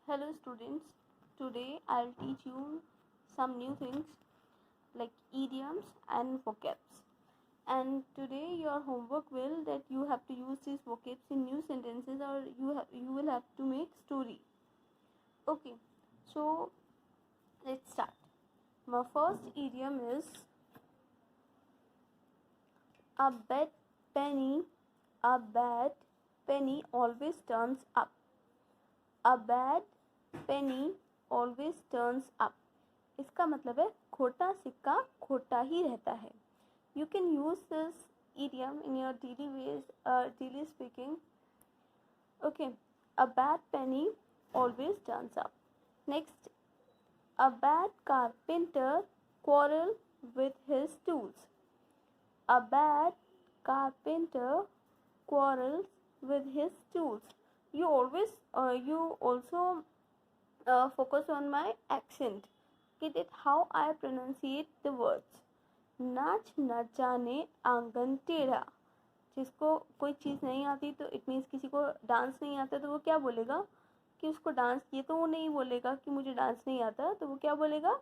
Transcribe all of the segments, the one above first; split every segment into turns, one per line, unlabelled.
Hello students, today I'll teach you some new things like idioms and vocabs. And today your homework will that you have to use these vocabs in new sentences or you will have to make story. Okay, so let's start. My first idiom is a bad penny, a bad penny always turns up. A bad penny always turns up. इसका मतलब है खोटा सिक्का खोटा ही रहता है. You can use this idiom in your daily speaking. Okay, a bad penny always turns up. Next, a bad carpenter quarrel with his tools. A bad carpenter quarrels with his tools. You also focus on my accent. Get it how I pronunciate the words. नाच न जाने आंगन टेढ़ा. जिसको कोई चीज़ नहीं आती तो इट मीन्स किसी को डांस नहीं आता तो वो क्या बोलेगा कि उसको डांस ये तो वो नहीं बोलेगा कि मुझे डांस नहीं आता, तो वो क्या बोलेगा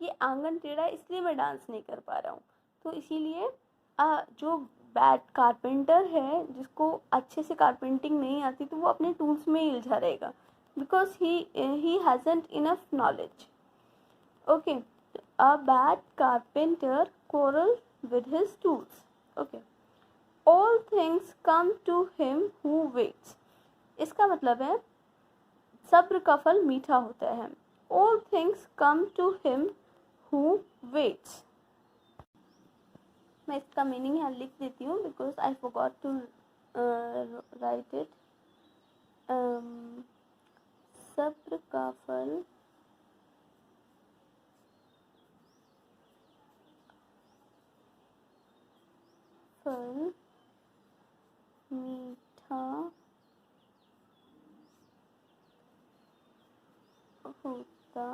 ये आंगन टेढ़ा इसलिए मैं डांस नहीं कर पा रहा हूँ. तो इसीलिए जो बैड कारपेंटर है जिसको अच्छे से कारपेंटिंग नहीं आती तो वो अपने टूल्स में ही उलझा रहेगा because he hasn't enough knowledge. Okay, a bad carpenter quarrels with his tools. Okay, all things come to him who waits. इसका मतलब है सब्र का फल मीठा होता है. All things come to him who waits. मैं इसका मीनिंग यहाँ लिख देती हूँ because I forgot to write it. सब्र का फल मीठा होता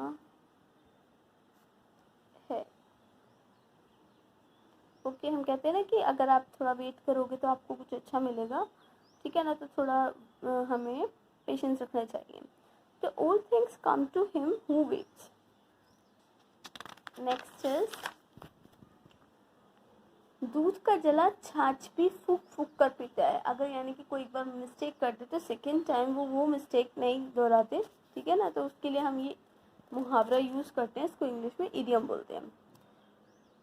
है. ओके, हम कहते हैं ना कि अगर आप थोड़ा वेट करोगे तो आपको कुछ अच्छा मिलेगा, ठीक है ना, तो थोड़ा हमें पेशेंस रखना चाहिए. तो all things come to him who waits. Next is दूध का जला छाछ भी फूक फूक कर पीता है. अगर यानी कि कोई एक बार मिस्टेक कर दे तो सेकेंड टाइम वो मिस्टेक नहीं दोहराते, ठीक है ना, तो उसके लिए हम ये मुहावरा यूज़ करते हैं. इसको इंग्लिश में इडियम बोलते हैं.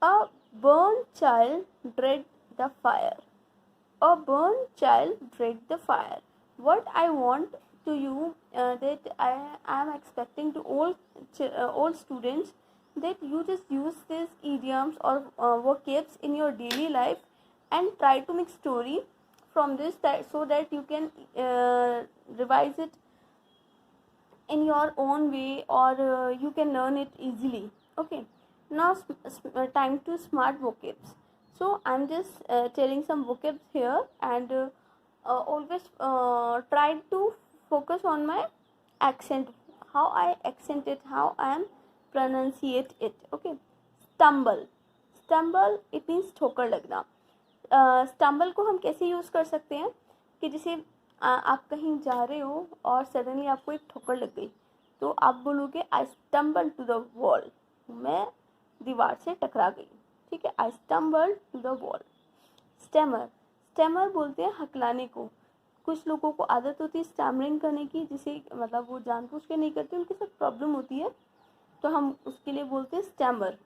A burn child dread the fire. A burn child dread the fire. What I want to you that I am expecting to all students that you just use these idioms or vocabs in your daily life and try to make story from this so that you can revise it in your own way or you can learn it easily. Okay, now time to smart vocabs. So I'm just telling some vocabs here and always try to focus on my accent, how I accent it, how I am pronunciate it. Okay, stumble. Stumble it means ठोकर लगना. Stumble को हम कैसे use कर सकते हैं कि जैसे आप कहीं जा रहे हो और सडनली आपको एक ठोकर लग गई तो आप बोलोगे I stumble to the wall. मैं दीवार से टकरा गई, ठीक है. I stumble to the wall. Stammer. Stammer बोलते हैं हकलाने को. कुछ लोगों को आदत होती है स्टैमरिंग करने की, जिसे मतलब वो जानबूझ के नहीं करते, उनके साथ प्रॉब्लम होती है, तो हम उसके लिए बोलते हैं stammer.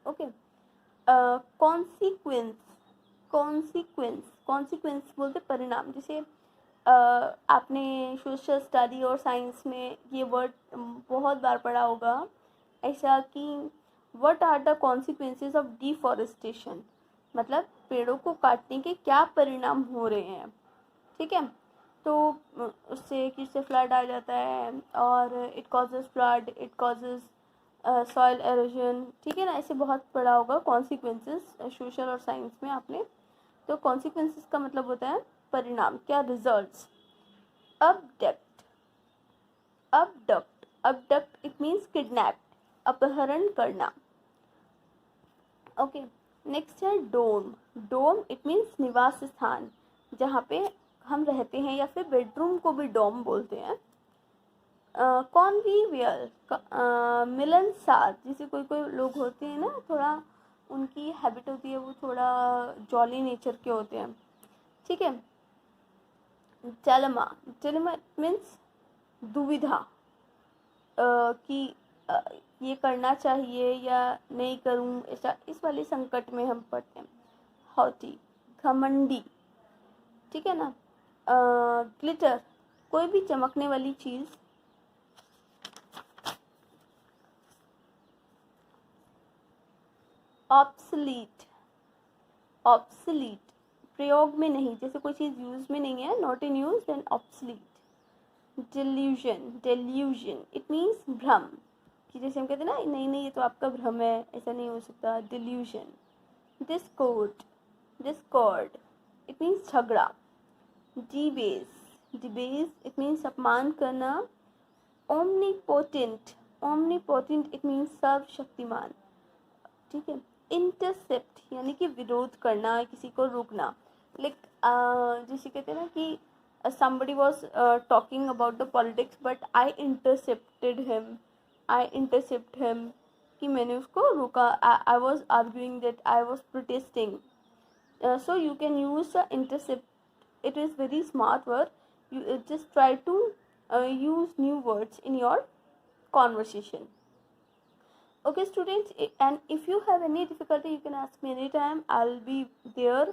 Okay, consequence. Consequence. Consequence बोलते परिणाम. जैसे आपने सोशल स्टडी और साइंस में ये वर्ड बहुत बार पढ़ा होगा ऐसा कि what are the consequences of deforestation. मतलब पेड़ों को काटने के क्या परिणाम हो रहे हैं, ठीक है. तो उससे किससे फ्लड आ जाता है और it causes flood, it causes soil halogen, ठीक है ना. ऐसे बहुत पढ़ा होगा कॉन्सिक्वेंसेस सोशल और साइंस में आपने. तो कॉन्सिक्वेंसेस का मतलब होता है परिणाम, क्या, results. Abduct. Abduct. Abduct it means kidnapped, अपहरण करना. ओके, नेक्स्ट है डोम. डोम इट मीन्स निवास स्थान, जहाँ पे हम रहते हैं, या फिर बेडरूम को भी डोम बोलते हैं. कॉन्वीवियल मिलनसार, जैसे कोई कोई लोग होते हैं ना, थोड़ा उनकी हैबिट होती है, वो थोड़ा जॉली नेचर के होते हैं, ठीक है। डिलेमा, डिलेमा मीन्स दुविधा, कि ये करना चाहिए या नहीं करूं, ऐसा, इस वाले संकट में हम पड़ते हैं। हॉटी, घमंडी, ठीक है ना। ग्लिटर, कोई भी चमकने वाली चीज़। ऑब्सलीट, ऑब्सलीट, प्रयोग में नहीं, जैसे कोई चीज़ यूज में नहीं है, not in use, then obsolete. Delusion, delusion, it means भ्रम, कि जैसे हम कहते हैं ना, नहीं नहीं ये तो आपका भ्रम है, ऐसा नहीं हो सकता, delusion. Discord, Discord, it means झगड़ा। डिबेस, डिबेस, इट मीन्स अपमान करना। ओमनीपोटेंट, ओमनीपोटेंट, इट मीन्स सर्वशक्तिमान, ठीक है। इंटरसेप्ट, यानी कि विरोध करना, किसी को रोकना। लाइक जैसे कहते हैं ना कि somebody was talking about the politics but I intercepted him, I intercept him, कि मैंने उसको रोका, I was arguing that I was protesting. So you can use the intercept, it is very smart word, you just try to use new words in your conversation. Okay students, and if you have any difficulty you can ask me anytime, I'll be there